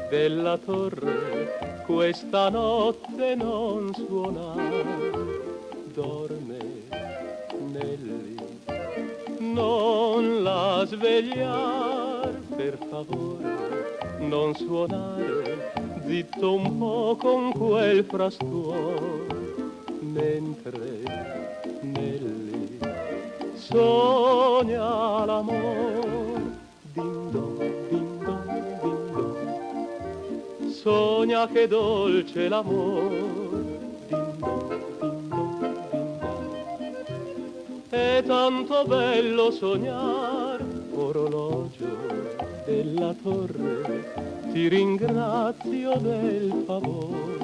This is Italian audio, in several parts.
della torre questa notte non suonar. Dorme Nelly, non la svegliar, per favore, non suonare, zitto un po' con quel frastuono, mentre Nelly sogna l'amor. Din don, din don, din don, sogna che dolce l'amor. Din don, din don, din don, è tanto bello sognar, orologio della torre, ti ringrazio del favor.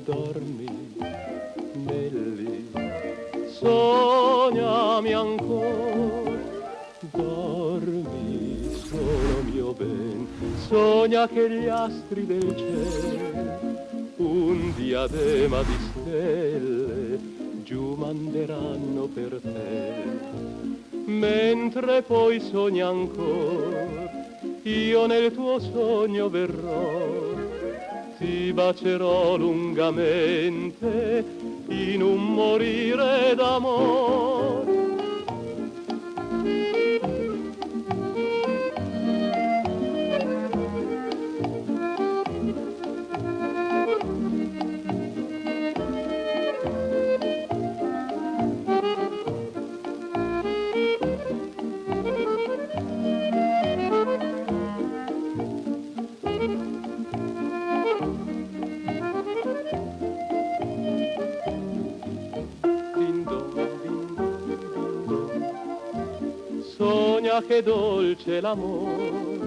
Dormi, Nelly, sognami ancora. Dormi, solo mio ben, sogna che gli astri del cielo un diadema di stelle giù manderanno per te. Mentre poi sogna ancora, io nel tuo sogno verrò, ti bacerò lungamente in un morire d'amore. Sogna che dolce l'amor,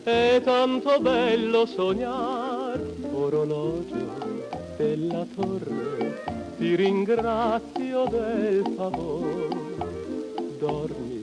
è tanto bello sognar, orologio della torre, ti ringrazio del favor. Dormi,